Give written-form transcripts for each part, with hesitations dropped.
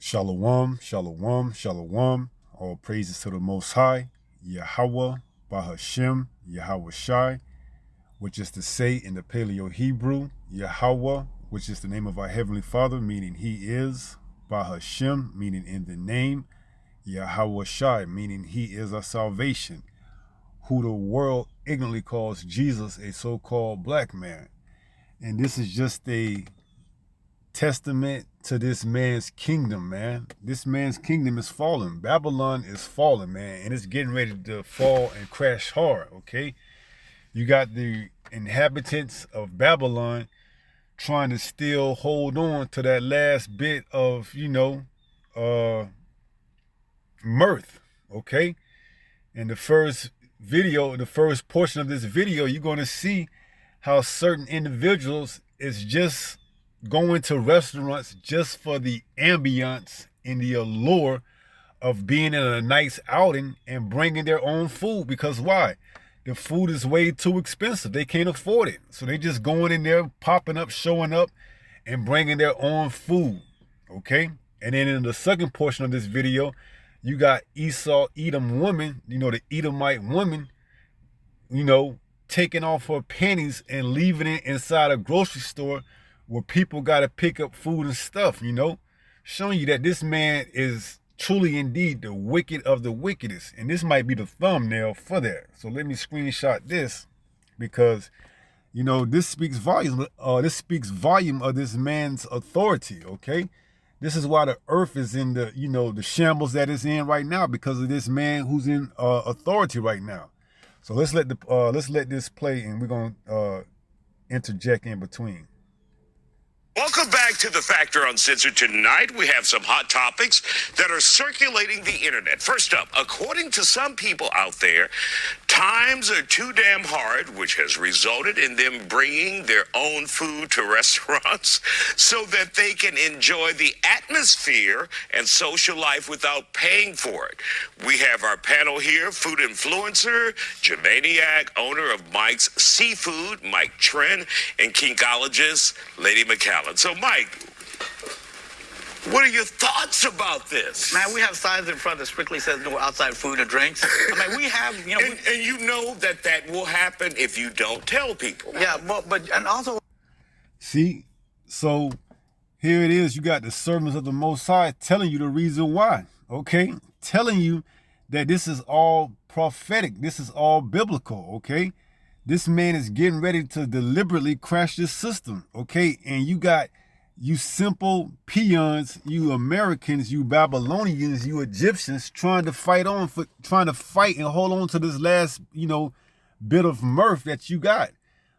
Shalom, shalom, shalom. All praises to the Most High, Yahweh, Bahashem, Yahweh Shai, which is to say in the Paleo Hebrew, Yahweh, which is the name of our Heavenly Father, meaning He is, Bahashem, meaning in the name, Yahweh Shai, meaning He is our salvation, who the world ignorantly calls Jesus a so-called black man. And this is just a testament to this man's kingdom, man. This man's kingdom is falling. Babylon is falling, man, and it's getting ready to fall and crash hard, okay? You got the inhabitants of Babylon trying to still hold on to that last bit of, mirth, okay? In the first video, the first portion of this video, you're going to see how certain individuals is just going to restaurants just for the ambiance and the allure of being in a nice outing and bringing their own food. Because why? The food is way too expensive. They can't afford it. So they just going in there, popping up, showing up, and bringing their own food. Okay? And then in the second portion of this video, you got Esau, Edom woman, the Edomite woman, taking off her panties and leaving it inside a grocery store where people got to pick up food and stuff, showing you that this man is truly indeed the wicked of the wickedest. And this might be the thumbnail for that. So let me screenshot this because, this speaks volume. This speaks volume of this man's authority, okay? This is why the earth is in the, the shambles that it's in right now because of this man who's in authority right now. So let's let this play and we're going to interject in between. Welcome back to The Factor Uncensored. Tonight, we have some hot topics that are circulating the internet. First up, according to some people out there, times are too damn hard, which has resulted in them bringing their own food to restaurants so that they can enjoy the atmosphere and social life without paying for it. We have our panel here, food influencer, Germaniac, owner of Mike's Seafood, Mike Tren, and kinkologist, Lady McCallum. So, Mike, what are your thoughts about this? Man, we have signs in front that strictly says no outside food or drinks. I mean, we have, and you know that will happen if you don't tell people. Yeah, but and also. See, so here it is. You got the servants of the Most High telling you the reason why, okay? Telling you that this is all prophetic. This is all biblical, okay? This man is getting ready to deliberately crash this system, okay? And you got you simple peons, you Americans, you Babylonians, you Egyptians trying to fight and hold on to this last, bit of mirth that you got,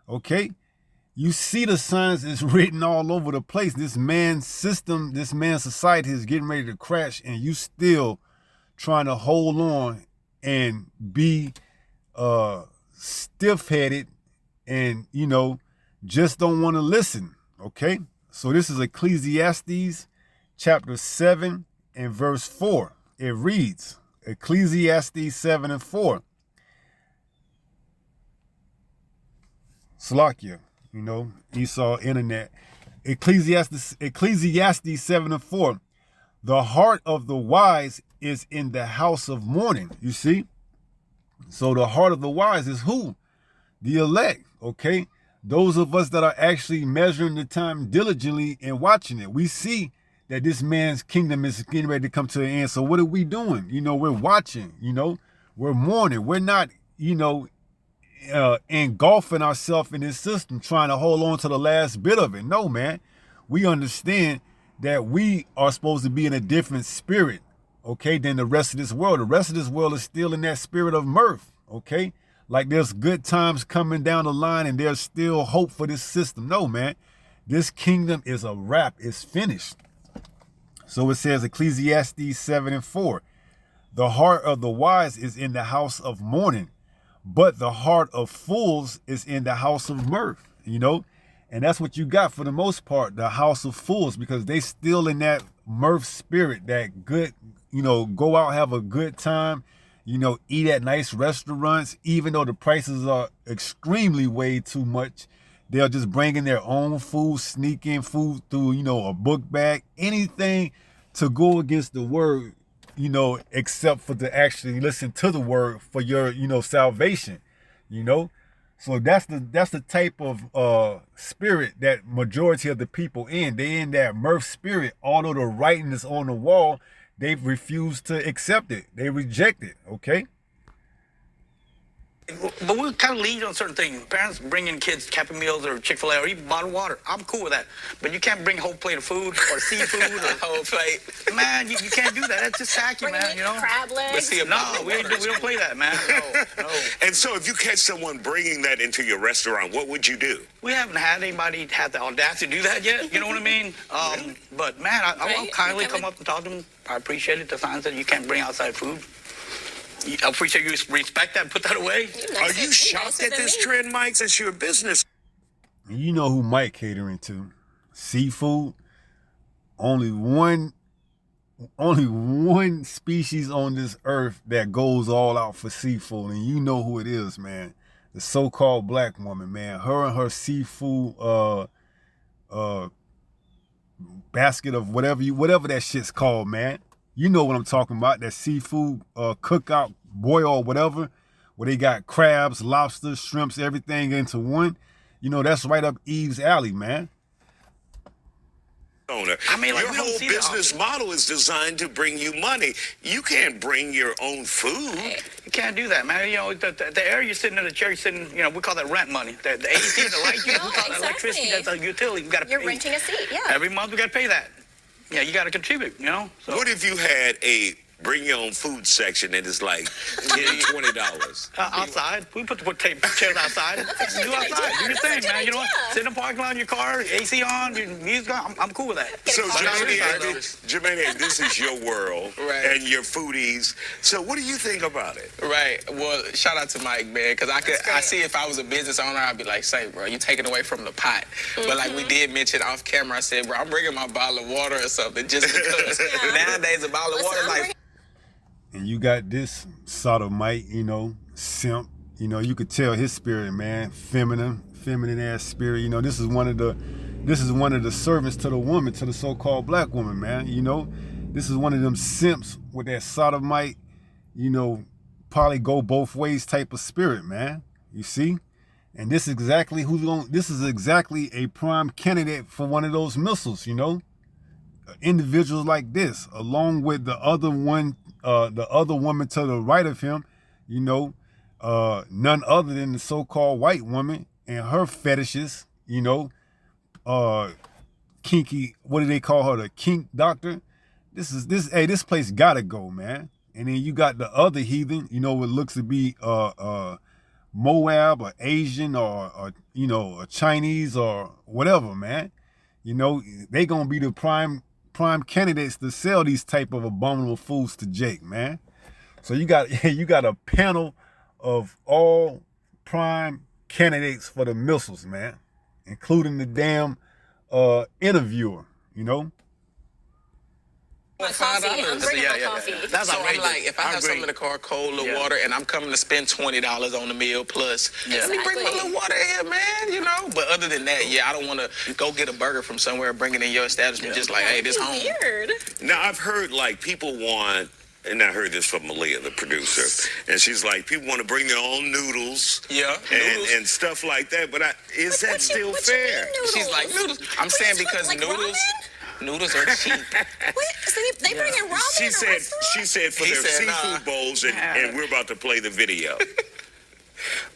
okay? You see the signs is written all over the place. This man's system, this man's society is getting ready to crash, and you still trying to hold on and be stiff-headed and, just don't want to listen, okay? So this is Ecclesiastes chapter 7 and verse 4. It reads, Ecclesiastes 7 and 4. Slakia, Esau, internet. Ecclesiastes 7 and 4. The heart of the wise is in the house of mourning. You see? So the heart of the wise is who? The elect, okay? Those of us that are actually measuring the time diligently and watching it. We see that this man's kingdom is getting ready to come to an end. So what are we doing? We're watching, we're mourning. We're not, engulfing ourselves in this system, trying to hold on to the last bit of it. No, man. We understand that we are supposed to be in a different spirit, okay, than the rest of this world. The rest of this world is still in that spirit of mirth, okay? Like there's good times coming down the line and there's still hope for this system. No, man. This kingdom is a wrap. It's finished. So it says Ecclesiastes 7 and 4. The heart of the wise is in the house of mourning, but the heart of fools is in the house of mirth, And that's what you got for the most part, the house of fools, because they still in that mirth spirit, that good, go out, have a good time, eat at nice restaurants, even though the prices are extremely way too much. They're just bringing their own food, sneaking food through, a book bag, anything to go against the word, except for to actually listen to the word for your, salvation, you know. So that's the type of spirit that majority of the people in. They in that mirth spirit. Although the writing is on the wall, they've refused to accept it. They reject it. Okay. But we'll kind of lead on certain things. Parents bringing kids Happy Meals or Chick-fil-A or even bottled water. I'm cool with that. But you can't bring a whole plate of food or seafood or a whole plate. Man, you can't do that. That's just tacky, man. Crab legs. No, we don't play that, man. No. And so if you catch someone bringing that into your restaurant, what would you do? We haven't had anybody have the audacity to do that yet. You know what I mean? But man, I'll kindly come up and talk to them. I appreciate it. The sign said you can't bring outside food. I appreciate you respect that and put that away. Are you shocked at this trend, Mike? Since you're a business. You know who Mike catering to? Seafood. Only one species on this earth that goes all out for seafood, and you know who it is, man. The so-called black woman, man. Her and her seafood basket of whatever that shit's called, man. You know what I'm talking about, that seafood cookout, boil, whatever, where they got crabs, lobsters, shrimps, everything into one. That's right up Eve's alley, man. I mean, your whole business model is designed to bring you money. You can't bring your own food. You can't do that, man. The area you're sitting in, the chair you're sitting, we call that rent money. The AC, the light, we call that electricity. That's a utility. You're renting a seat, yeah. Every month we got to pay that. Yeah, you got to contribute, So. What if you had a bring your own food section and it's like $20? Outside. We put chairs outside. Do outside. Do your thing, man. Sit in the parking lot in your car, AC on, your music on. I'm cool with that. So, Jermaine, this is your world and your foodies. So what do you think about it? Right. Well, shout out to Mike, man, because I see if I was a business owner, I'd be like, say, bro, you taking away from the pot. But like we did mention off camera, I said, bro, I'm bringing my bottle of water or something just because nowadays a bottle of water is like... And you got this sodomite, simp. You could tell his spirit, man, feminine ass spirit. This is one of the servants to the woman, to the so-called black woman, man. This is one of them simps with that sodomite, probably go both ways type of spirit, man. You see? And this is exactly a prime candidate for one of those missiles, individuals like this, along with the other woman to the right of him, none other than the so-called white woman and her fetishes, kinky, what do they call her, the kink doctor? This place gotta go, man. And then you got the other heathen, what looks to be Moab or Asian or a Chinese or whatever, man. They gonna be the prime candidates to sell these type of abominable foods to Jake, man. So you got a panel of all prime candidates for the missiles, man, including the damn interviewer, Coffee. I'm bringing my coffee. That's so outrageous. I'm like, if I have something in the car, cola, water, and I'm coming to spend $20 on the meal plus, let me bring my little water here, man, But other than that, I don't want to go get a burger from somewhere, bring it in your establishment, just like, hey, this home. Weird. Now, I've heard, people want, and I heard this from Malia, the producer, and she's like, people want to bring their own noodles, and stuff like that, but is that still fair? She's like, noodles. I'm saying because noodles... Noodles are cheap. Wait, so they bring in ramen She said for their seafood bowls, and we're about to play the video.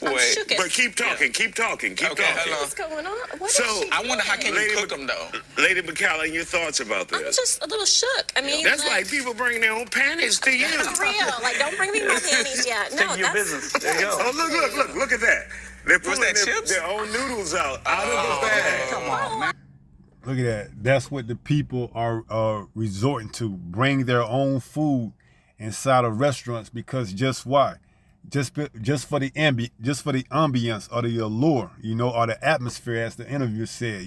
Wait, but keep talking. What's going on? I wonder how can you cook them though? Lady McCalla, your thoughts about this? I'm just a little shook. I mean, that's like people bringing their own panties to you. For real, don't bring me my panties yet. No, your business. There you go. Oh, look at that. They're pulling their own noodles out of the bag. Come on, man. Look at that. That's what the people are resorting to. Bring their own food inside of restaurants because just why? Just for the ambience or the allure, or the atmosphere, as the interviewer said,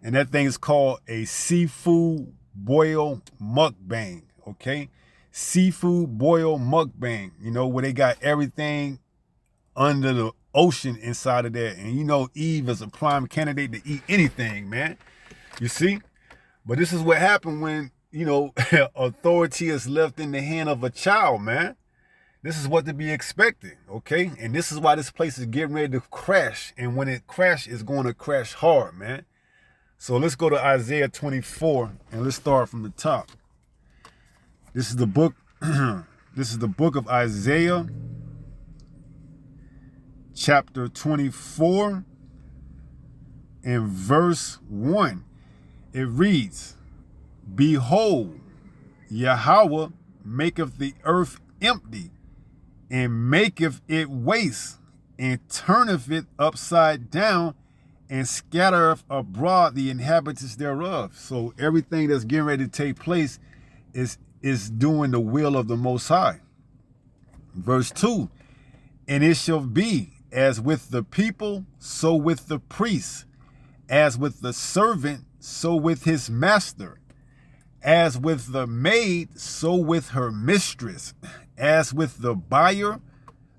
And that thing is called a seafood boil mukbang, okay? Seafood boil mukbang, where they got everything under the ocean inside of there. And Eve is a prime candidate to eat anything, man. You see? But this is what happened when authority is left in the hand of a child, man. This is what to be expected, okay? And this is why this place is getting ready to crash. And when it crashes, it's going to crash hard, man. So let's go to Isaiah 24 and let's start from the top. This is the book. This is the book of Isaiah, chapter 24 and verse 1. It reads, "Behold, Yahweh maketh the earth empty, and maketh it waste, and turneth it upside down, and scattereth abroad the inhabitants thereof." So everything that's getting ready to take place is doing the will of the Most High. Verse 2, "And it shall be as with the people, so with the priest, as with the servant, so with his master, as with the maid, so with her mistress, as with the buyer,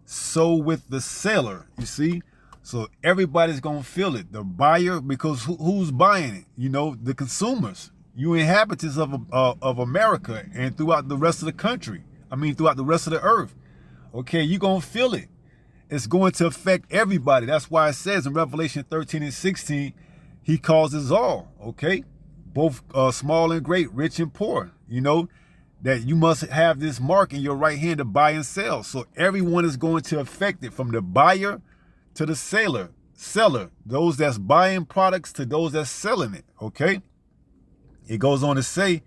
so with the seller." You see? So everybody's going to feel it. The buyer, because who's buying it? The consumers. You inhabitants of America and throughout the rest of the country. Throughout the rest of the earth. Okay, you're going to feel it. It's going to affect everybody. That's why it says in Revelation 13 and 16, he calls us all, okay? Both small and great, rich and poor, that you must have this mark in your right hand to buy and sell. So everyone is going to affect it, from the buyer to the seller, those that's buying products to those that's selling it, okay? It goes on to say,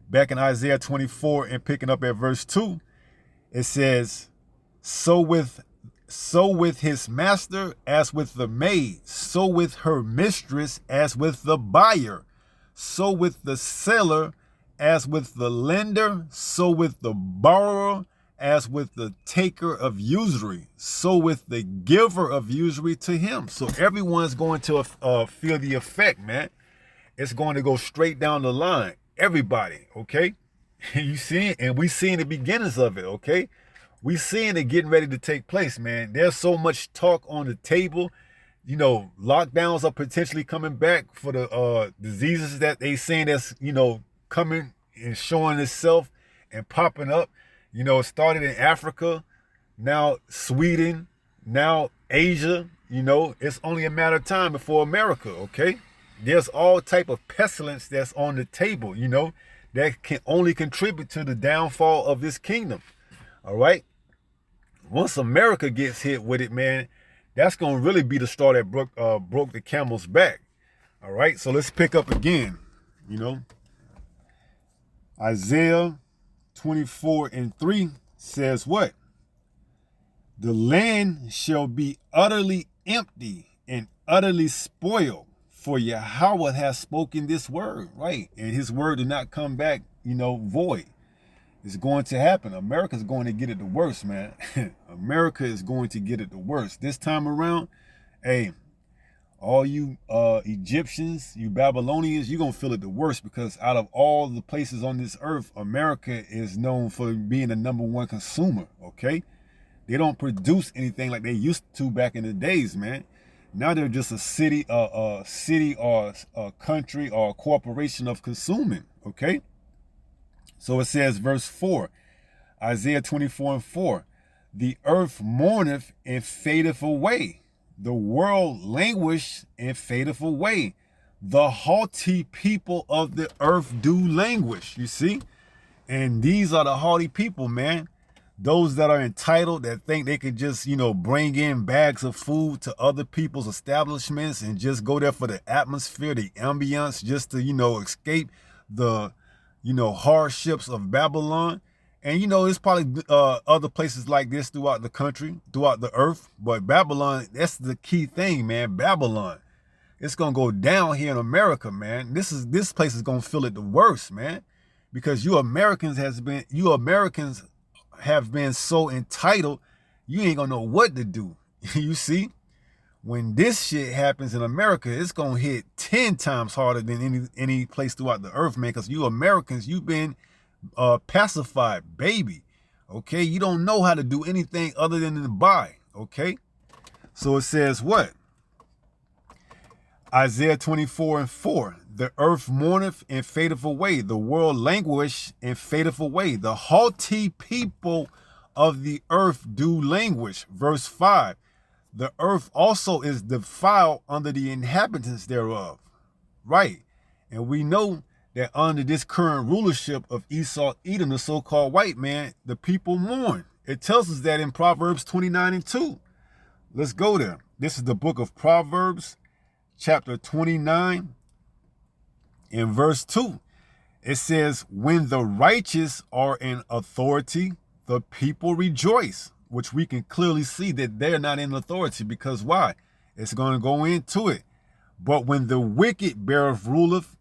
back in Isaiah 24 and picking up at verse 2, it says, so with his master as with the maid, so with her mistress as with the buyer, so with the seller as with the lender, so with the borrower as with the taker of usury, so with the giver of usury to him. So everyone's going to feel the effect, man. It's going to go straight down the line. Everybody, okay? You see it, and we seeing the beginnings of it, okay? We seeing it getting ready to take place, man. There's so much talk on the table. Lockdowns are potentially coming back for the diseases that they saying that's, coming and showing itself and popping up. It started in Africa, now Sweden, now Asia. It's only a matter of time before America, okay? There's all type of pestilence that's on the table, that can only contribute to the downfall of this kingdom. All right. Once America gets hit with it, man, that's going to really be the straw that broke the camel's back. All right. So let's pick up again, Isaiah 24 and 3 says what? "The land shall be utterly empty and utterly spoiled, for Yahweh has spoken this word," right? And his word did not come back, void. It's going to happen. America's going to get it the worst, man. America is going to get it the worst. This time around, hey, all you Egyptians, you Babylonians, you're going to feel it the worst, because out of all the places on this earth, America is known for being the #1 consumer, okay? They don't produce anything like they used to back in the days, man. Now they're just a city or a country or a corporation of consuming, okay? So it says, verse 4, Isaiah 24 and 4, "The earth mourneth and fadeth away. The world languish and fadeth away. The haughty people of the earth do languish." You see? And these are the haughty people, man. Those that are entitled, that think they could just, bring in bags of food to other people's establishments and just go there for the atmosphere, the ambiance, just to, escape the, hardships of Babylon. And, there's probably other places like this throughout the country, throughout the earth. But Babylon, that's the key thing, man. Babylon. It's going to go down here in America, man. This place is going to feel it the worst, man. Because you Americans have been so entitled, you ain't gonna know what to do. You see, when this shit happens in America, it's gonna hit 10 times harder than any place throughout the earth, man. Because you Americans, you've been pacified, baby. Okay, you don't know how to do anything other than to buy. Okay, so it says what? Isaiah 24 and 4, The earth mourneth and fadeth away. The world languish and fadeth away. The haughty people of the earth do languish. Verse 5. The earth also is defiled under the inhabitants thereof. Right. And we know that under this current rulership of Esau, Edom, the so-called white man, the people mourn. It tells us that in Proverbs 29:2. Let's go there. This is the book of Proverbs, chapter 29, in verse 2. It says, when the righteous are in authority, the people rejoice, which we can clearly see that they're not in authority, because why? It's going to go into it. But when the wicked beareth ruleth,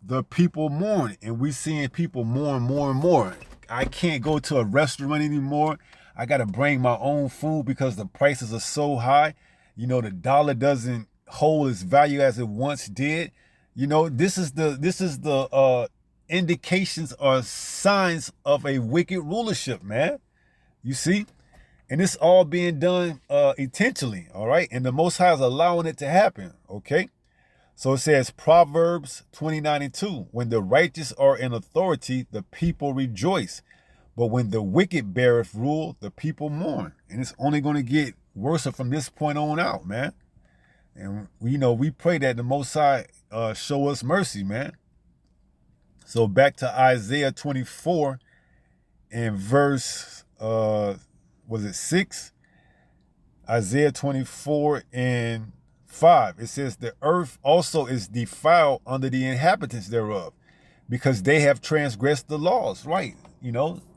the people mourn. And we seeing people mourn more and more. I can't go to a restaurant anymore. I got to bring my own food because the prices are so high. You know, the dollar doesn't hold its value as it once did. You know, this is the indications or signs of a wicked rulership, man. You see? And it's all being done intentionally, all right? And the Most High is allowing it to happen, okay? So it says, Proverbs 29:2, when the righteous are in authority, the people rejoice. But when the wicked beareth rule, the people mourn. And it's only going to get worse from this point on out, man. And, we pray that the Most High show us mercy, man. So back to Isaiah 24 and verse, 6? Isaiah 24 and 5. It says, the earth also is defiled under the inhabitants thereof, because they have transgressed the laws, right?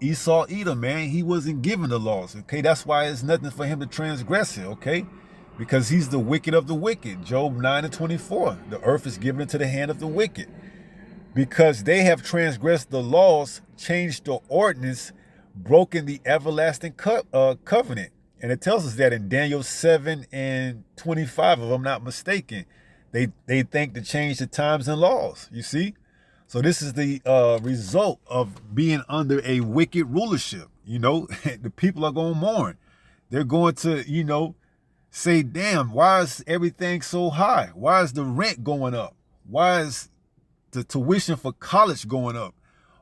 Esau, Edom, man, he wasn't given the laws, okay? That's why it's nothing for him to transgress it, okay? Because he's the wicked of the wicked. Job 9:24. The earth is given into the hand of the wicked. Because they have transgressed the laws, changed the ordinance, broken the everlasting covenant. And it tells us that in Daniel 7:25, if I'm not mistaken, they think to change the times and laws, you see? So this is the result of being under a wicked rulership. The people are going to mourn. They're going to, say, damn, why is everything so high? Why is the rent going up? Why is the tuition for college going up?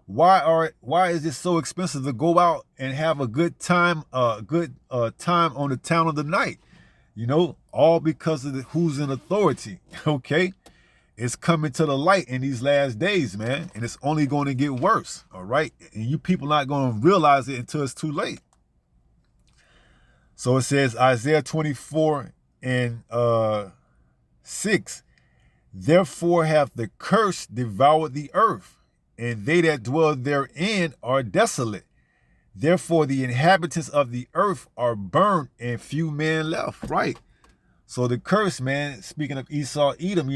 Why is it so expensive to go out and have a good time, time on the town of the night? All because of who's in authority, okay? It's coming to the light in these last days, man, and it's only going to get worse, all right? And you people not going to realize it until it's too late. So it says, Isaiah 24 and 6, therefore hath the curse devoured the earth, and they that dwell therein are desolate. Therefore the inhabitants of the earth are burned, and few men left, right? So the curse, man, speaking of Esau, Edom,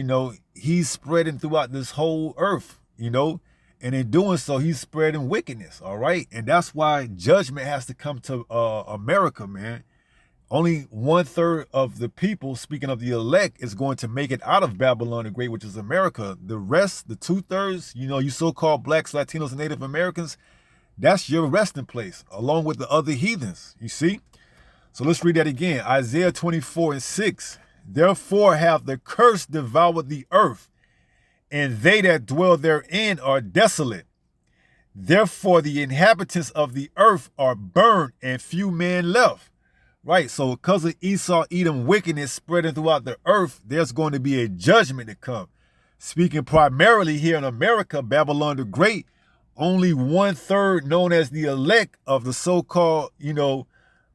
he's spreading throughout this whole earth, and in doing so, he's spreading wickedness, all right? And that's why judgment has to come to America, man. Only 1/3 of the people, speaking of the elect, is going to make it out of Babylon the Great, which is America. The rest, the 2/3, you so-called blacks, Latinos, and Native Americans, that's your resting place, along with the other heathens, you see? So let's read that again. Isaiah 24 and 6. Therefore hath the curse devoured the earth, and they that dwell therein are desolate. Therefore the inhabitants of the earth are burned, and few men left. Right, so because of Esau, Edom wickedness spreading throughout the earth, there's going to be a judgment to come. Speaking primarily here in America, Babylon the Great, only 1/3 known as the elect of the so-called,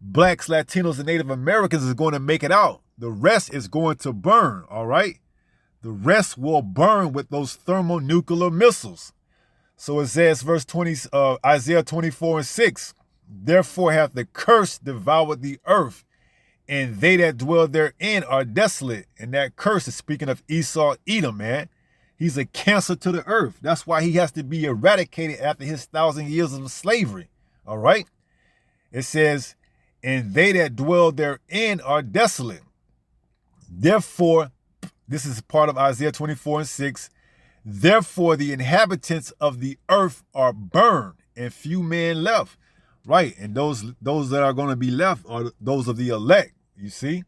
blacks, Latinos, and Native Americans is going to make it out. The rest is going to burn, all right? The rest will burn with those thermonuclear missiles. So it says, verse 20, Isaiah 24 and 6, therefore hath the curse devoured the earth, and they that dwell therein are desolate. And that curse is speaking of Esau, Edom, man. He's a cancer to the earth. That's why he has to be eradicated after his 1,000 years of slavery, all right? It says, and they that dwell therein are desolate. Therefore, this is part of Isaiah 24 and 6, therefore the inhabitants of the earth are burned, and few men left. Right, and those that are going to be left are those of the elect, you see?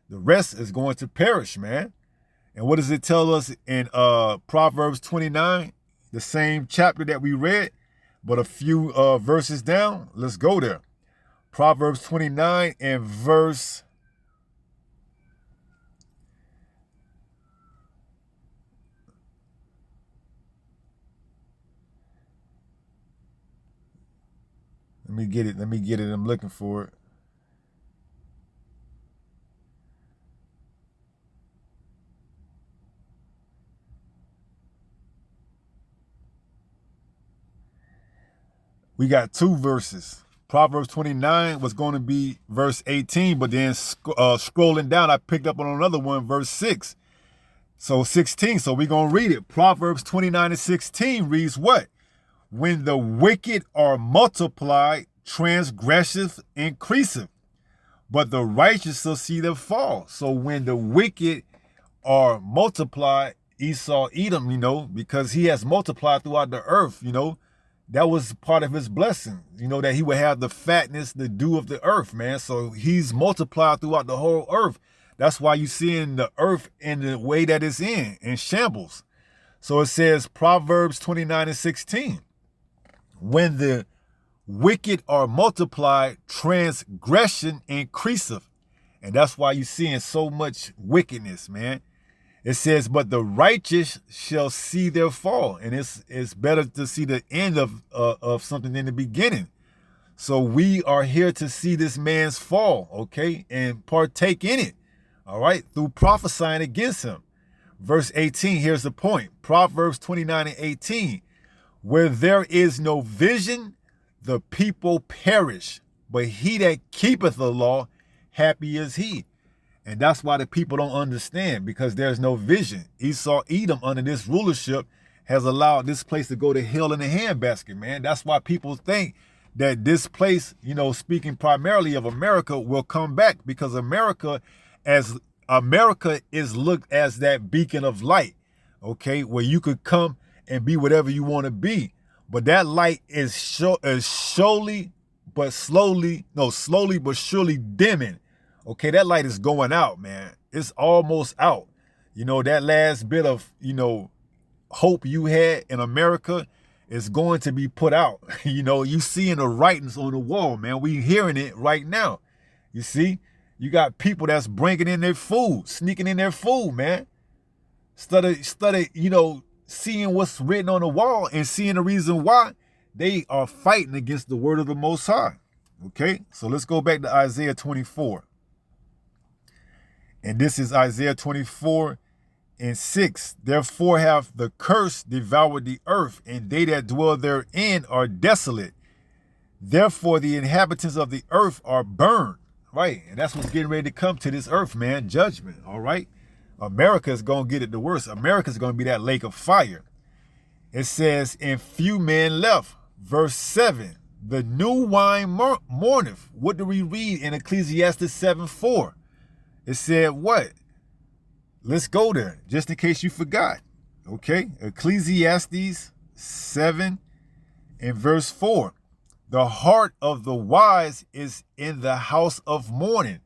The rest is going to perish, man. And what does it tell us in Proverbs 29, the same chapter that we read, but a few verses down? Let's go there. Proverbs 29 and verse... Let me get it. I'm looking for it. We got two verses. Proverbs 29 was going to be verse 18, but then scrolling down, I picked up on another one, verse 6. So 16, so we're going to read it. Proverbs 29 and 16 reads what? When the wicked are multiplied, transgresseth increaseth, but the righteous shall see their fall. So when the wicked are multiplied, Esau, Edom, because he has multiplied throughout the earth, that was part of his blessing, that he would have the fatness, the dew of the earth, man. So he's multiplied throughout the whole earth. That's why you see in the earth in the way that it's in shambles. So it says Proverbs 29 and 16. When the wicked are multiplied, transgression increaseth. And that's why you're seeing so much wickedness, man. It says, but the righteous shall see their fall. And it's better to see the end of something than the beginning. So we are here to see this man's fall, okay, and partake in it, all right, through prophesying against him. Verse 18, here's the point. Proverbs 29 and 18. Where there is no vision, the people perish. But he that keepeth the law, happy is he. And that's why the people don't understand, because there's no vision. Esau, Edom, under this rulership, has allowed this place to go to hell in a handbasket, man. That's why people think that this place, speaking primarily of America, will come back, because America is looked as that beacon of light, okay, where you could come and be whatever you want to be. But that light is slowly but surely dimming. Okay, that light is going out, man. It's almost out. That last bit of, hope you had in America is going to be put out. You seeing the writings on the wall, man. We hearing it right now. You see, you got people that's bringing in their food, sneaking in their food, man. Study, seeing what's written on the wall and seeing the reason why they are fighting against the word of the Most High. Okay, so let's go back to Isaiah 24. And this is Isaiah 24 and 6. Therefore have the curse devoured the earth, and they that dwell therein are desolate. Therefore the inhabitants of the earth are burned. Right, and that's what's getting ready to come to this earth, man. Judgment, all right? America is going to get it the worst. America is going to be that lake of fire. It says, and few men left. Verse 7, the new wine mourneth. What do we read in Ecclesiastes 7:4? It said what? Let's go there, just in case you forgot. Okay, Ecclesiastes 7 and verse 4. The heart of the wise is in the house of mourning.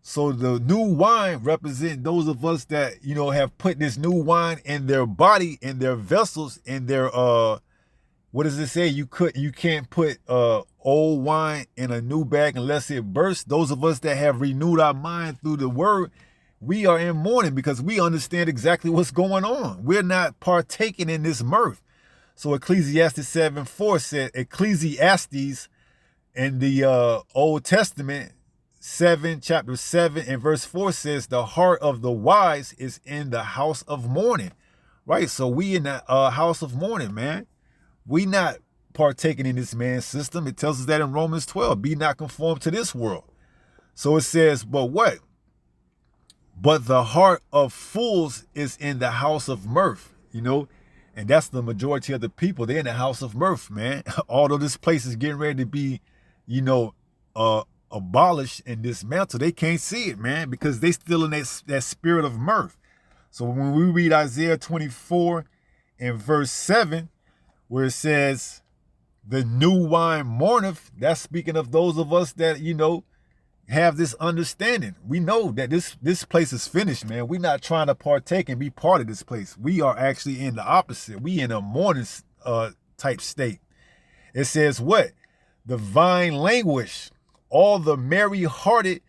So the new wine represents those of us that, have put this new wine in their body, in their vessels, in their, what does it say? You can't put old wine in a new bag unless it bursts. Those of us that have renewed our mind through the word, we are in mourning because we understand exactly what's going on. We're not partaking in this mirth. So Ecclesiastes 7:4 said, Ecclesiastes in the Old Testament, chapter 7 and verse 4 says, the heart of the wise is in the house of mourning. Right? So we in the house of mourning, man. We not partaking in this man's system. It tells us that in Romans 12, be not conformed to this world. So it says, but what? But the heart of fools is in the house of mirth, and that's the majority of the people. They're in the house of mirth, man. Although this place is getting ready to be, abolished and dismantled, they can't see it, man, because they still in that spirit of mirth. So when we read Isaiah 24 and verse 7, where it says, the new wine mourneth, that's speaking of those of us that, have this understanding. We know that this place is finished, man. We're not trying to partake and be part of this place. We are actually in the opposite. We in a mourning type state. It says what? The vine languish, all the merry-hearted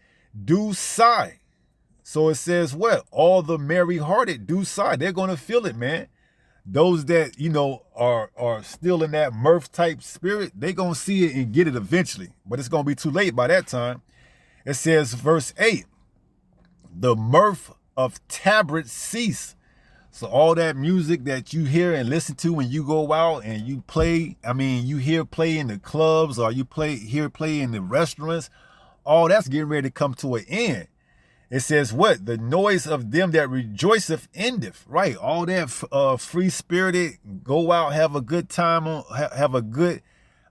do sigh. So it says what? All the merry-hearted do sigh. They're going to feel it, man. Those that, are still in that mirth type spirit, they going to see it and get it eventually. But it's going to be too late by that time. It says, verse 8, the mirth of tabret cease. So all that music that you hear and listen to when you go out and you play, you hear play in the clubs or you hear play in the restaurants, all that's getting ready to come to an end. It says what? The noise of them that rejoiceth endeth. Right. All that free spirited, go out, have a good time have a good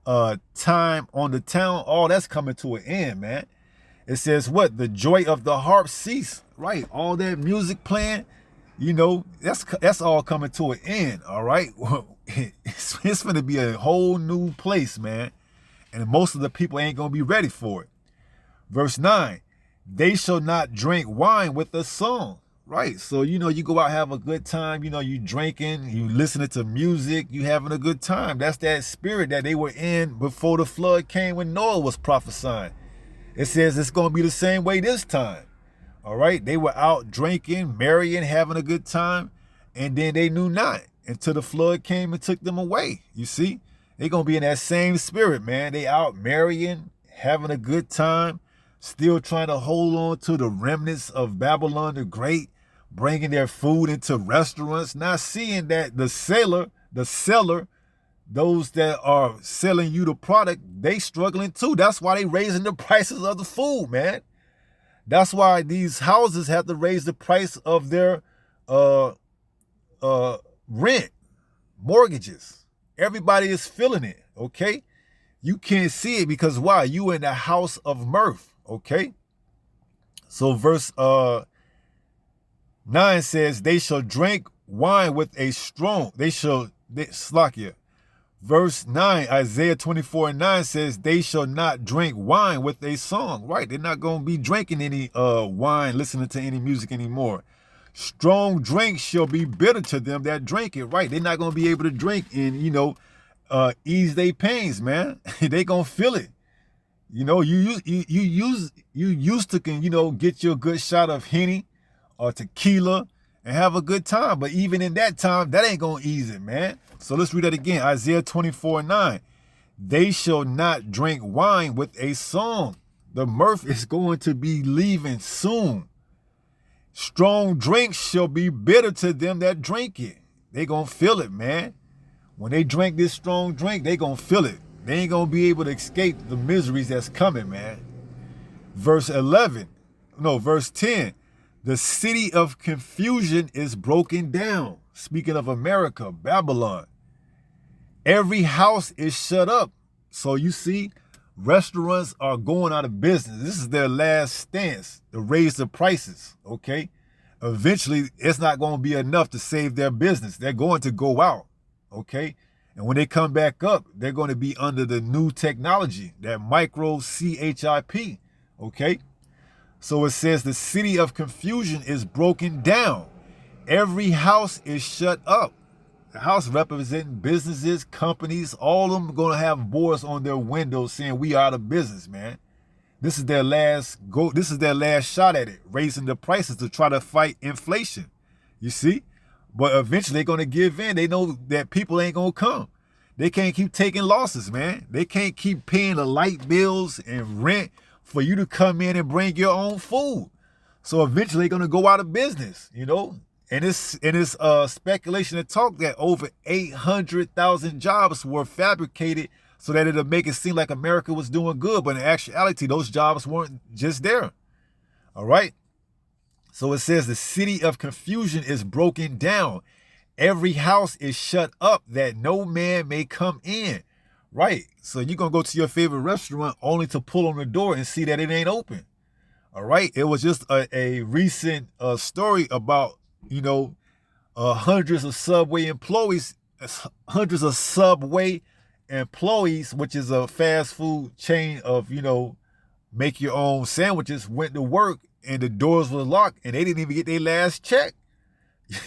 time on the town. All that's coming to an end, man. It says what? The joy of the harp cease. Right. All that music playing, that's all coming to an end. All right. It's going to be a whole new place, man. And most of the people ain't going to be ready for it. Verse 9, they shall not drink wine with a song. Right. So, you go out, have a good time. You drinking, you listening to music, you having a good time. That's that spirit that they were in before the flood came when Noah was prophesying. It says it's going to be the same way this time. All right. They were out drinking, marrying, having a good time. And then they knew not until the flood came and took them away. You see, they're going to be in that same spirit, man. They out marrying, having a good time, still trying to hold on to the remnants of Babylon the Great, bringing their food into restaurants, not seeing that the seller, those that are selling you the product, they struggling too. That's why they raising the prices of the food, man. That's why these houses have to raise the price of their rent, mortgages. Everybody is feeling it, okay? You can't see it because why? You in the house of mirth, okay? So verse 9 says, they shall drink wine with a strong, Slakia. Verse 9, Isaiah 24:9 says, they shall not drink wine with a song. Right, they're not going to be drinking any wine, listening to any music anymore. Strong drink shall be bitter to them that drink it. Right, they're not going to be able to drink and, ease their pains, man. They going to feel it. You used to can, get you a good shot of Henny or tequila and have a good time. But even in that time, that ain't going to ease it, man. So let's read that again. Isaiah 24:9. They shall not drink wine with a song. The mirth is going to be leaving soon. Strong drink shall be bitter to them that drink it. They going to feel it, man. When they drink this strong drink, they going to feel it. They ain't going to be able to escape the miseries that's coming, man. Verse 10. The city of confusion is broken down. Speaking of America, Babylon. Every house is shut up. So you see, restaurants are going out of business. This is their last stance to raise the prices, okay? Eventually, it's not going to be enough to save their business. They're going to go out, okay? And when they come back up, they're going to be under the new technology, that micro CHIP, okay? So it says the city of confusion is broken down. Every house is shut up. The house representing businesses, companies, all of them are going to have boards on their windows saying we are out of business, man. This is their last shot at it, raising the prices to try to fight inflation. You see? But eventually they're going to give in. They know that people ain't going to come. They can't keep taking losses, man. They can't keep paying the light bills and rent for you to come in and bring your own food. So eventually they're going to go out of business, And it's speculation and talk that over 800,000 jobs were fabricated so that it'll make it seem like America was doing good. But in actuality, those jobs weren't just there. All right. So it says the city of confusion is broken down. Every house is shut up that no man may come in. Right. So you're going to go to your favorite restaurant only to pull on the door and see that it ain't open. All right. It was just a recent story about, hundreds of Subway employees, which is a fast food chain of, make your own sandwiches, went to work, and the doors were locked, and they didn't even get their last check.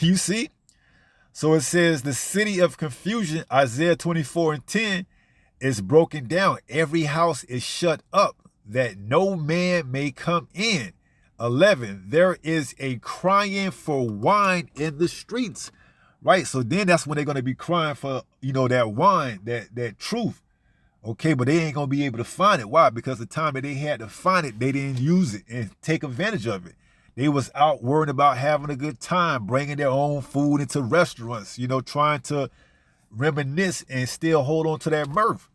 You see? So it says the city of confusion, Isaiah 24:10, is broken down. Every house is shut up, that no man may come in. 11, there is a crying for wine in the streets. Right? So then that's when they're going to be crying for, that wine, that truth. Okay, but they ain't going to be able to find it. Why? Because the time that they had to find it, they didn't use it and take advantage of it. They was out worrying about having a good time, bringing their own food into restaurants, trying to reminisce and still hold on to that mirth.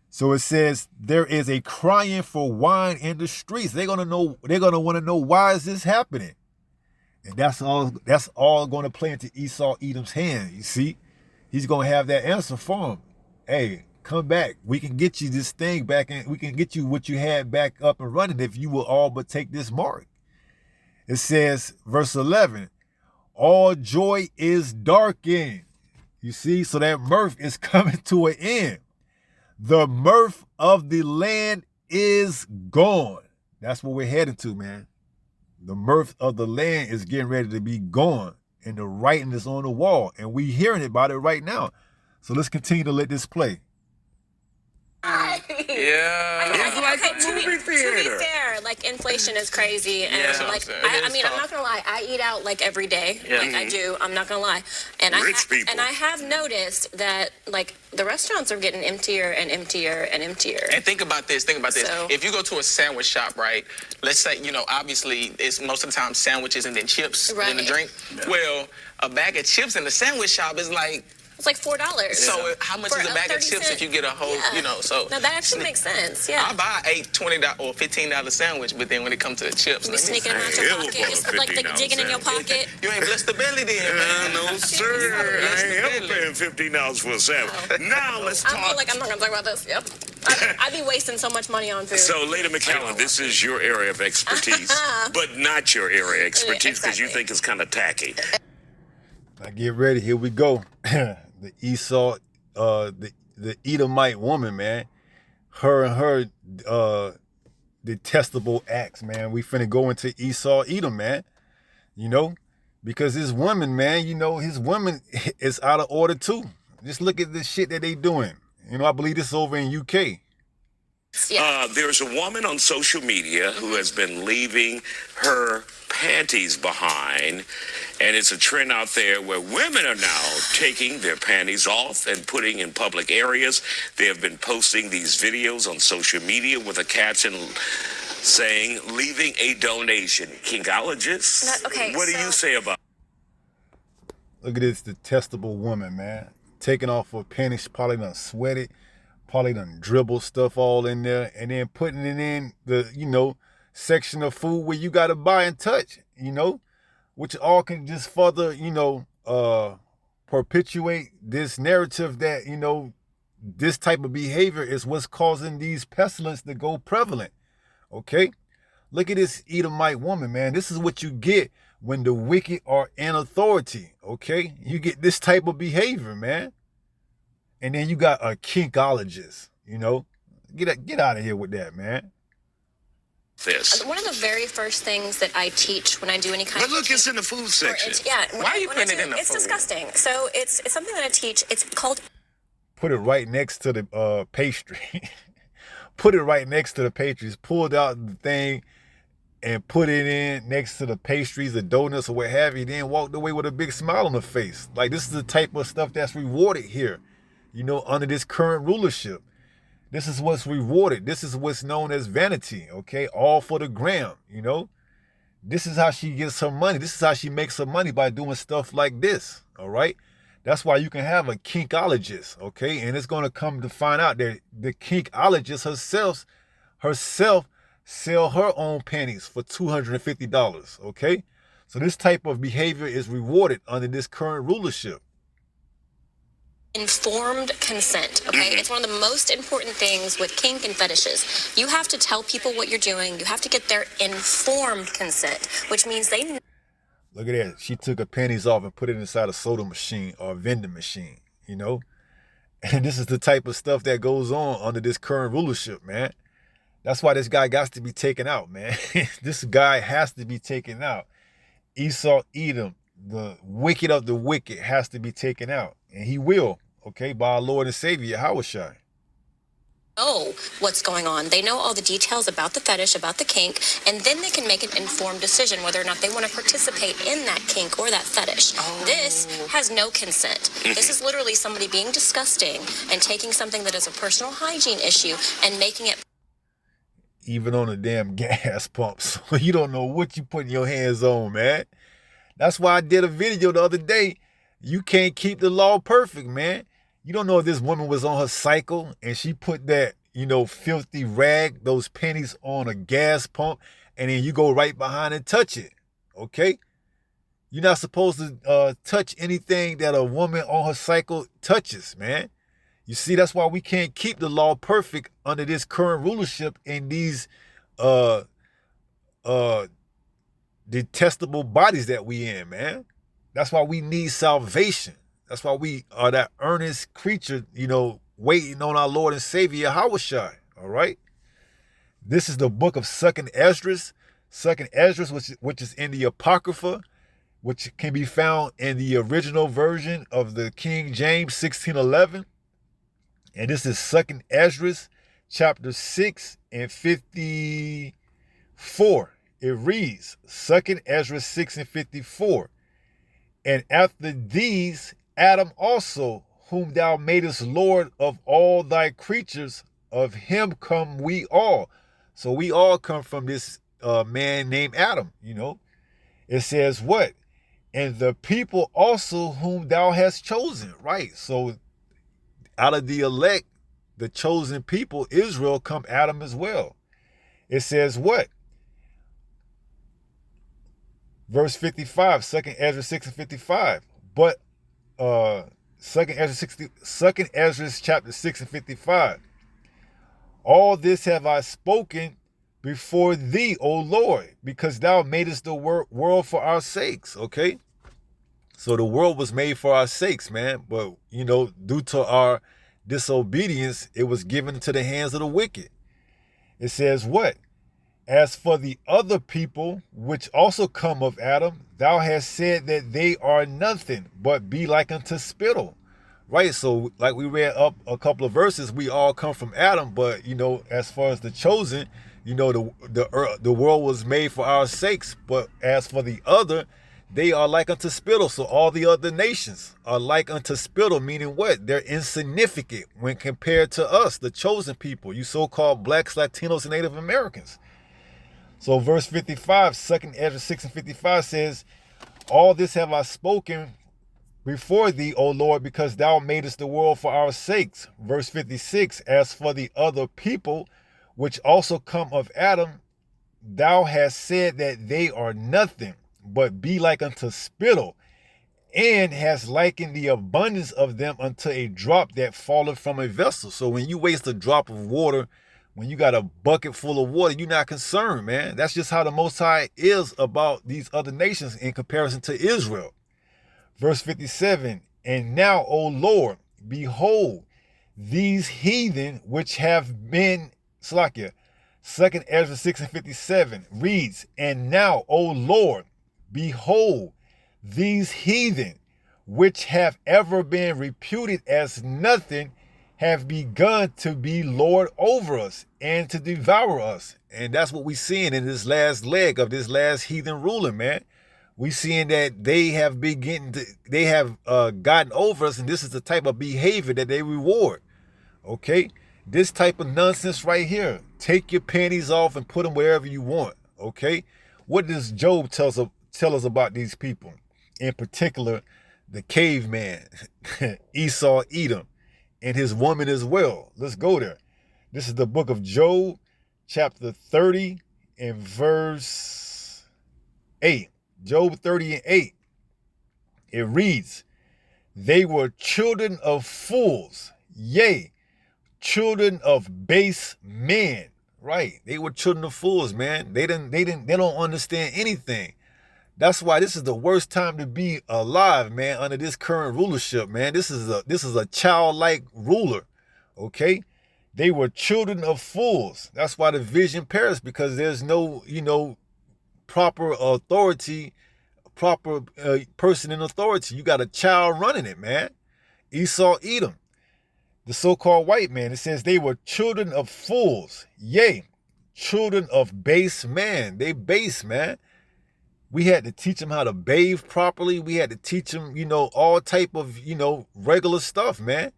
So it says there is a crying for wine in the streets. They're going to want to know, why is this happening? And that's all going to play into Esau Edom's hand. You see, he's going to have that answer for him. Hey, come back. We can get you this thing back, and we can get you what you had back up and running if you will all but take this mark. It says, verse 11, all joy is darkened. You see, so that mirth is coming to an end. The mirth of the land is gone. That's what we're heading to, man. The mirth of the land is getting ready to be gone, and the writing is on the wall, and we hearing about it right now. So let's continue to let this play. Yeah. It's like a movie To theater. be fair, like inflation is crazy, and Yeah, like it is I'm not gonna lie, I eat out like every day, Yeah. like I do. I'm not gonna lie, and Rich people. and I have noticed that like the restaurants are getting emptier and emptier and emptier. And think about this. So- If you go to a sandwich shop, right? Let's say, obviously it's most of the time sandwiches and then chips and then a Right. drink. Well, a bag of chips in the sandwich shop is like, It's like $4. so how much For is a bag of 30 chips if you get a whole, Yeah. so. No, that actually makes sense. Yeah. I buy a $20 or $15 sandwich, but then when it comes to the chips, You let me sneaking them out Hell your of a pocket. It's like they $15 digging in your sandwich. pocket. You ain't blessed the belly then, man. No, sir. I ain't ever paying $15 for a sandwich. Now let's I'm talk. like, I'm not gonna talk about this. Yep. I be wasting so much money on food. So, Lady McCallum, this is your area of expertise, but not your area of expertise because you exactly. think it's kind of tacky. Now get ready. Here we go. The Esau, the Edomite woman, man. Her and her detestable acts, man. We finna go into Esau Edom, man. Because his woman, man, his woman is out of order too. Just look at the shit that they doing. I believe this is over in UK. Yeah. There's a woman on social media who has been leaving her panties behind, and it's a trend out there where women are now taking their panties off and putting in public areas. They have been posting these videos on social media with a caption saying, leaving a donation. Kinkologist, Okay, what do you say about Look at this detestable woman, man. Taking off her panties, she probably done sweated, probably done dribbled stuff all in there, and then putting it in the, section of food where you got to buy and touch, which all can just further, perpetuate this narrative that, this type of behavior is what's causing these pestilence to go prevalent. Okay? Look at this Edomite woman, man. This is what you get when the wicked are in authority. Okay? You get this type of behavior, man. And then you got a kinkologist, Get out of here with that, man. this? One of the very first things that I teach when I do any kind But of look, it's in the food section. Why are you putting it in the It's food? disgusting. So it's something that I teach. It's called Put it right next to the pastry. Put it right next to the pastries. Pulled out the thing and put it in next to the pastries, the donuts, or what have you. Then walked away with a big smile on her face. Like, this is the type of stuff that's rewarded here, under this current rulership. This is what's rewarded. This is what's known as vanity, okay? All for the gram, This is how she gets her money. This is how she makes her money, by doing stuff like this, all right? That's why you can have a kinkologist, okay? And it's going to come to find out that the kinkologist herself sell her own panties for $250, okay? So this type of behavior is rewarded under this current rulership. informed consent. Okay, it's one of the most important things with kink and fetishes. You have to tell people what you're doing. You have to get their informed consent, which means they know. Look at that. She took her panties off and put it inside a soda machine or a vending machine, And this is the type of stuff that goes on under this current rulership, man. That's why this guy got to be taken out, man. This guy has to be taken out. Esau, Edom, the wicked of the wicked has to be taken out. And he will, okay, by our Lord and Savior, Yahushua. Know what's going on. They know all the details about the fetish, about the kink, and then they can make an informed decision whether or not they want to participate in that kink or that fetish. This has no consent. This is literally somebody being disgusting and taking something that is a personal hygiene issue and making it even on a damn gas pump. So you don't know what you putting your hands on, man. That's why I did a video the other day. You can't keep the law perfect, man. You don't know if this woman was on her cycle and she put that, filthy rag, those pennies on a gas pump, and then you go right behind and touch it, okay? You're not supposed to touch anything that a woman on her cycle touches, man. You see, that's why we can't keep the law perfect under this current rulership in these detestable bodies that we in, man. That's why we need salvation. That's why we are that earnest creature, waiting on our Lord and Savior, Yahushua, all right? This is the book of 2nd Esdras. 2nd Esdras, which is in the Apocrypha, which can be found in the original version of the King James 1611. And this is 2nd Esdras, chapter 6 and 54. It reads, 2nd Esdras 6 and 54. And after these, Adam also, whom thou madest Lord of all thy creatures, of him come we all. So we all come from this man named Adam, It says what? And the people also whom thou hast chosen, right? So out of the elect, the chosen people, Israel, come Adam as well. It says what? Verse 55, 2nd Ezra 6 and 55. But 2nd Ezra chapter 6 and 55. All this have I spoken before thee, O Lord, because thou madest the world for our sakes, okay? So the world was made for our sakes, man. But, due to our disobedience, it was given into the hands of the wicked. It says what? As for the other people, which also come of Adam, thou hast said that they are nothing, but be like unto spittle. Right, so like we read up a couple of verses, we all come from Adam, but, as far as the chosen, the world was made for our sakes. But as for the other, they are like unto spittle. So all the other nations are like unto spittle, meaning what? They're insignificant when compared to us, the chosen people, you so-called blacks, Latinos, and Native Americans. So verse 55, 2nd Ezra 6 and 55 says, all this have I spoken before thee, O Lord, because thou madest the world for our sakes. Verse 56, as for the other people, which also come of Adam, thou hast said that they are nothing, but be like unto spittle, and hast likened the abundance of them unto a drop that falleth from a vessel. So when you waste a drop of water, when you got a bucket full of water, you're not concerned, man. That's just how the Most High is about these other nations in comparison to Israel. Verse 57, and now, O Lord, behold, these heathen which have been, Slakia, 2nd Ezra 6 and 57 reads, and now, O Lord, behold, these heathen which have ever been reputed as nothing have begun to be Lord over us and to devour us. And that's what we're seeing in this last leg of this last heathen ruler, man. We seeing that they have gotten over us, and this is the type of behavior that they reward. Okay, this type of nonsense right here. Take your panties off and put them wherever you want. Okay, what does Job tell us about these people? In particular, the caveman, Esau, Edom, and his woman as well. Let's go there. This is the book of Job, chapter 30 and verse 8. Job 30 and 8. It reads, they were children of fools, yea, children of base men. Right. They were children of fools, man. They don't understand anything. That's why this is the worst time to be alive, man, under this current rulership, man. This is a childlike ruler. Okay? They were children of fools. That's why the vision perished, because there's no, proper authority, proper person in authority. You got a child running it, man. Esau, Edom, the so-called white man. It says they were children of fools. Yea, children of base man. They base, man. We had to teach them how to bathe properly. We had to teach them, all type of, regular stuff, man.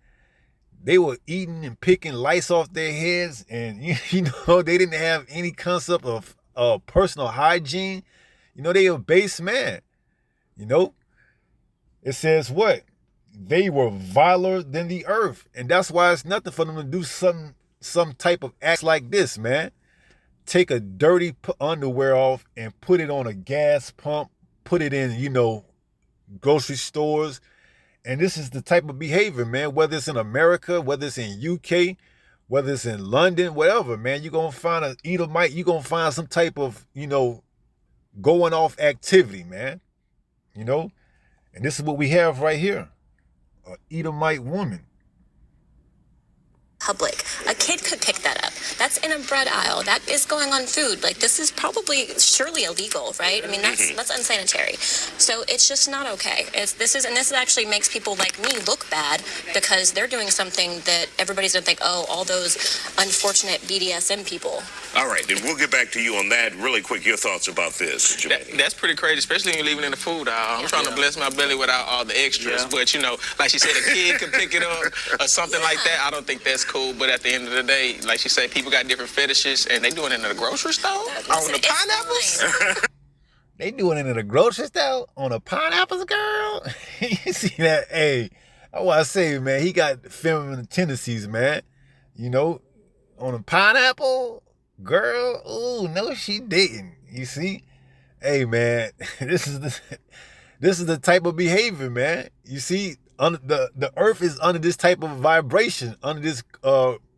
They were eating and picking lice off their heads, and, they didn't have any concept of personal hygiene. They were base man. It says what? They were viler than the earth. And that's why it's nothing for them to do some type of acts like this, man. Take a dirty underwear off and put it on a gas pump, put it in, grocery stores. And this is the type of behavior, man, whether it's in America, whether it's in UK, whether it's in London, whatever, man, you're going to find an Edomite, you're going to find some type of, going off activity, man, and this is what we have right here, an Edomite woman. Public. A kid could pick that up. That's in a bread aisle. That is going on food. Like, this is surely illegal, right? I mean, that's unsanitary. So it's just not okay. This actually makes people like me look bad, because they're doing something that everybody's gonna think, oh, all those unfortunate BDSM people. All right, and we'll get back to you on that really quick. Your thoughts about this, Jermaine? That's pretty crazy, especially when you're leaving in the food aisle. I'm trying to bless my belly without all the extras, but like she said, a kid could pick it up or something like that. I don't think that's cool. But at the end of the day, like she said, people got different fetishes, and they doing it in the grocery store on the pineapples. They doing it in the grocery store on the pineapples, girl. You see that? Hey, I want to say, man, he got feminine tendencies, man. On a pineapple, girl. Ooh, no, she didn't. You see? Hey, man, this is the type of behavior, man. You see, the earth is under this type of vibration, under this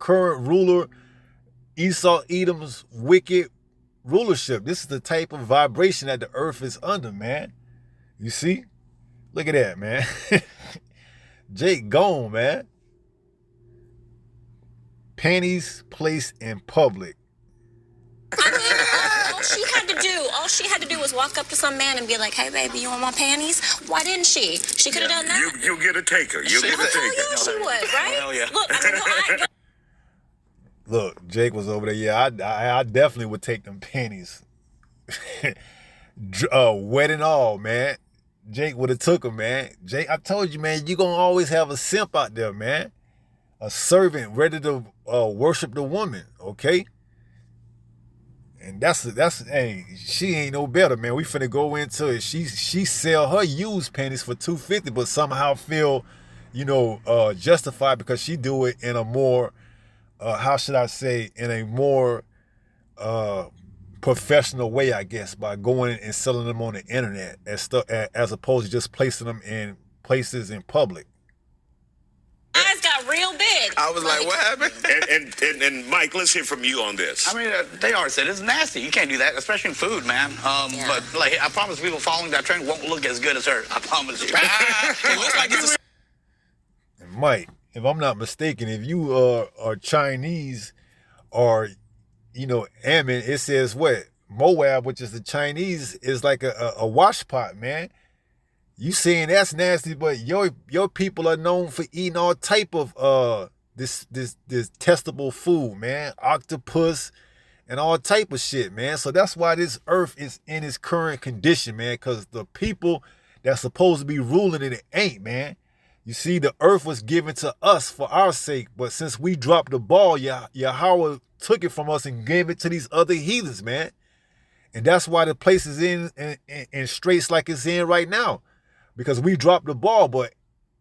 current ruler, Esau, Edom's wicked rulership. This is the type of vibration that the earth is under, man. You see? Look at that, man. Jake gone, man. Panties placed in public. I mean, all she had to do was walk up to some man and be like, hey, baby, you want my panties? Why didn't she? She could have done that. You'll get a taker. You'll get a taker. Yeah, she would, right? Hell yeah. Look, Look, Jake was over there. Yeah, I definitely would take them panties. Wet and all, man. Jake would have took them, man. Jake, I told you, man, you're going to always have a simp out there, man. A servant ready to worship the woman, okay? And that's hey, she ain't no better, man. We finna go into it. She sell her used panties for $250, but somehow feel, justified because she do it in a more, how should I say, in a more professional way, I guess, by going and selling them on the internet as opposed to just placing them in places in public. Eyes got real big. I was like, what happened? And Mike, let's hear from you on this. I mean, they already said it's nasty. You can't do that, especially in food, man. But like, I promise people following that trend won't look as good as her. I promise you. It looks like it's Mike, if I'm not mistaken, if you are Chinese or, Ammon, it says what? Moab, which is the Chinese, is like a wash pot, man. You saying that's nasty, but your people are known for eating all type of this testable food, man. Octopus and all type of shit, man. So that's why this earth is in its current condition, man, because the people that's supposed to be ruling it ain't, man. You see, the earth was given to us for our sake, but since we dropped the ball, Yahweh took it from us and gave it to these other heathens, man. And that's why the place is in straits like it's in right now. Because we dropped the ball, but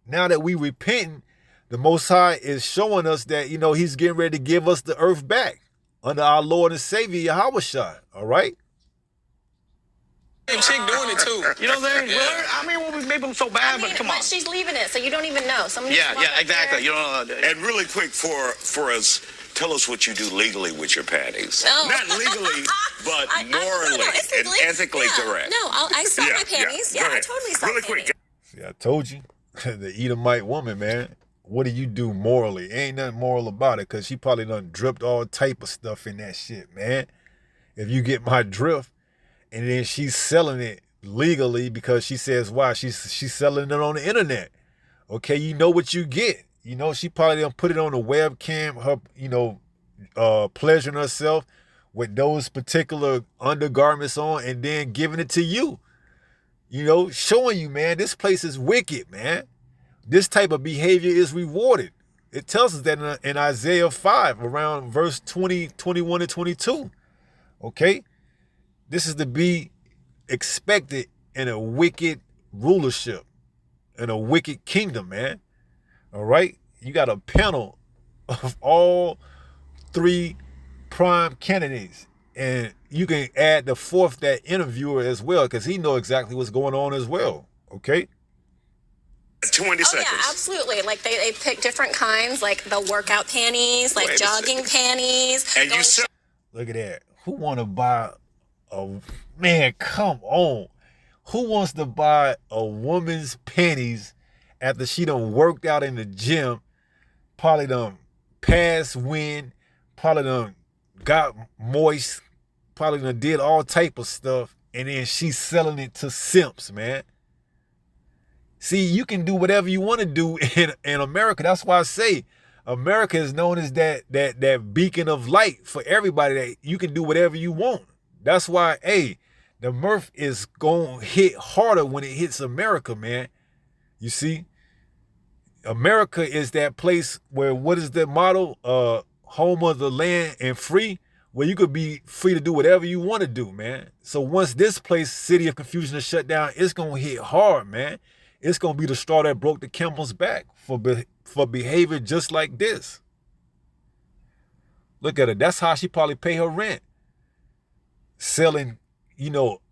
now that we repenting, the Most High is showing us that, he's getting ready to give us the earth back under our Lord and Savior, Yahushua, all right? chick doing it too. You know what I'm saying? Yeah. Well, I mean, well, we made them so bad, but come on. But she's leaving it, so you don't even know. Yeah, exactly. You don't know. And really quick for us, tell us what you do legally with your panties. No. Not legally, but morally and ethically correct. No, I saw my panties. Yeah, I totally saw really panties. Quick. See, I told you. The Edomite woman, man. what do you do morally? Ain't nothing moral about it, because she probably done dripped all type of stuff in that shit, man. If you get my drift. And then she's selling it legally because she says why. She's selling it on the internet. Okay, you know what you get. You know, she probably done put it on the webcam, her, pleasuring herself with those particular undergarments on, and then giving it to you. You know, showing you, man, this place is wicked, man. This type of behavior is rewarded. It tells us that in Isaiah 5, around verse 20, 21, and 22. Okay? This is to be expected in a wicked rulership, in a wicked kingdom, man. All right? You got a panel of all three prime candidates. And you can add the fourth, that interviewer, as well, because he know exactly what's going on as well. Okay? 20 seconds. Yeah, absolutely. Like they pick different kinds, like the workout panties, like jogging panties. And you said, look at that. Who want to buy man, come on. Who wants to buy a woman's panties after she done worked out in the gym, probably done passed wind, probably done got moist, probably done did all type of stuff, and then she's selling it to simps, man? See, you can do whatever you want to do in America. That's why I say America is known as that beacon of light for everybody, that you can do whatever you want. That's why, hey, the mirth is going to hit harder when it hits America, man. You see? America is that place where, what is the motto? Home of the land and free, where you could be free to do whatever you want to do, man. So once this place, City of Confusion, is shut down, it's going to hit hard, man. It's going to be the straw that broke the camel's back for behavior just like this. Look at her. That's how she probably pay her rent. Selling,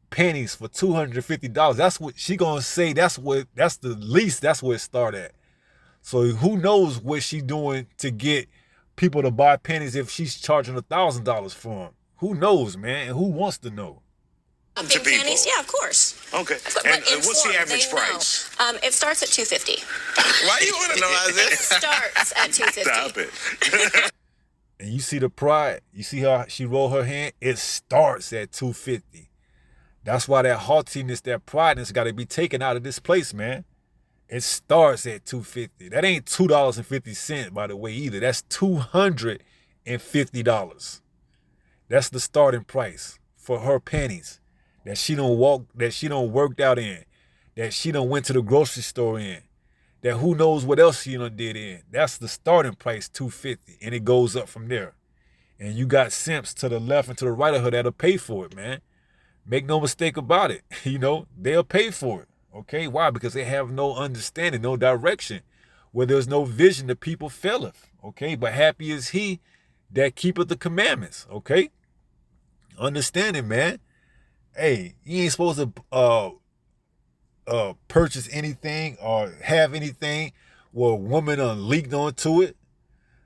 panties for $250. That's what she gonna say. That's the least. That's where it start at. So who knows what she doing to get people to buy panties if she's charging $1,000 for them? Who knows, man? And who wants to know? to people. Panties? Yeah, of course. Okay. But And what's the average they know. price? It starts at $250. Why you want to know, Isaiah? It starts at $250. Stop it. And you see the pride. You see how she roll her hand? It starts at $250. That's why that haughtiness, that prideness got to be taken out of this place, man. It starts at $250. That ain't $2.50, by the way, either. That's $250. That's the starting price for her panties that she don't worked out in, that she don't went to the grocery store in, that who knows what else she done did in. That's the starting price, $250, and it goes up from there. And you got simps to the left and to the right of her that'll pay for it, man. Make no mistake about it. They'll pay for it. Okay, why? Because they have no understanding, no direction. Where there's no vision, the people faileth. Okay, but happy is he that keepeth the commandments. Okay, understanding, man. Hey, you ain't supposed to purchase anything or have anything where a woman leaked onto it,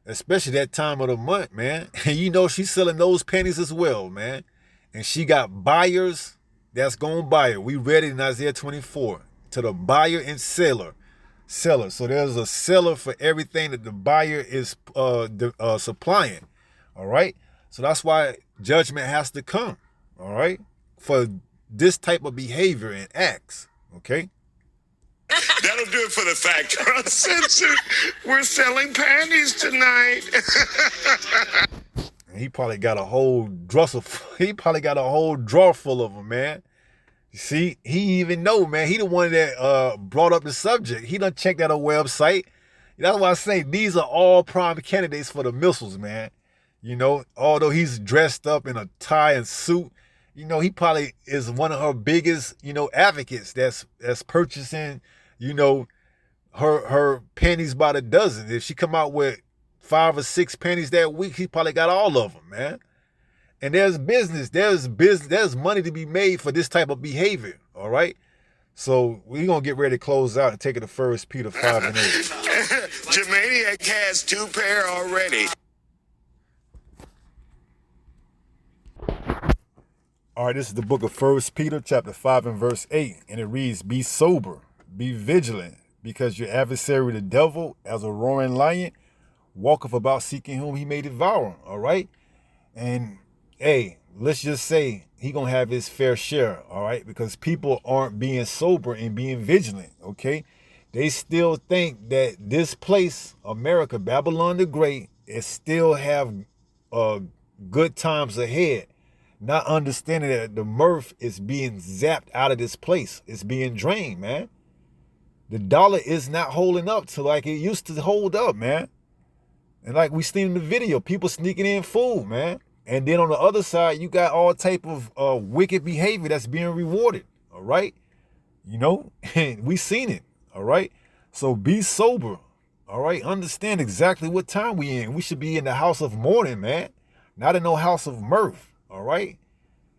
especially that time of the month, man. And she's selling those panties as well, man. And she got buyers that's going to buy it. We read it in Isaiah 24. To the buyer and seller. So there's a seller for everything that the buyer is supplying. All right? So that's why judgment has to come. All right? For this type of behavior and acts. Okay? That'll do it for the Factor Uncensored. We're selling panties tonight. He probably got a whole drawer full of them, man. You see, he even know, man. He the one that brought up the subject. He done checked out a website. That's why I say these are all prime candidates for the missiles, man. Although he's dressed up in a tie and suit, he probably is one of her biggest, advocates that's purchasing, her panties by the dozen. If she come out with 5 or 6 panties that week, he probably got all of them, man. And there's money to be made for this type of behavior, all right? So we're going to get ready to close out and take it to 1 Peter 5 and 8. Germaniac has 2 pair already. All right, this is the book of 1 Peter chapter 5 and verse 8, and it reads, "Be sober, be vigilant, because your adversary, the devil, as a roaring lion, walketh about seeking whom he may devour. All right? And, hey, let's just say he going to have his fair share. All right? Because people aren't being sober and being vigilant. Okay? They still think that this place, America, Babylon the Great, it still have good times ahead. Not understanding that the mirth is being zapped out of this place. It's being drained, man. The dollar is not holding up to like it used to hold up, man. And like we seen in the video, people sneaking in food, man. And then on the other side, you got all type of wicked behavior that's being rewarded, all right? You know, and we seen it, all right? So be sober, all right? Understand exactly what time we in. We should be in the house of mourning, man. Not in no house of mirth, all right?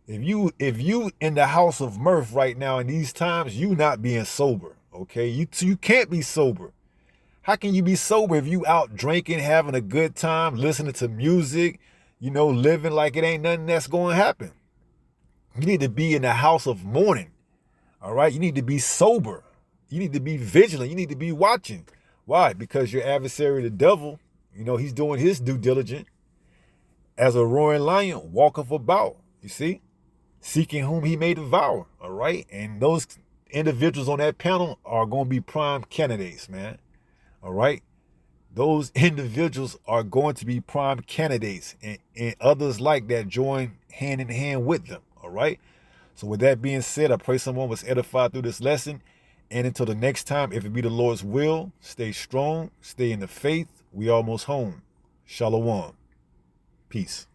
If you in the house of mirth right now in these times, you not being sober, okay? You can't be sober. How can you be sober if you out drinking, having a good time, listening to music, you know, living like it ain't nothing that's going to happen? You need to be in the house of mourning, all right? You need to be sober. You need to be vigilant. You need to be watching. Why? Because your adversary, the devil, you know, he's doing his due diligence. As a roaring lion, walketh about, you see, seeking whom he may devour, all right? And those individuals on that panel are going to be prime candidates, man, all right? Those individuals are going to be prime candidates, and others like that join hand in hand with them, all right? So with that being said, I pray someone was edified through this lesson. And until the next time, if it be the Lord's will, stay strong, stay in the faith. We almost home. Shalom. Peace.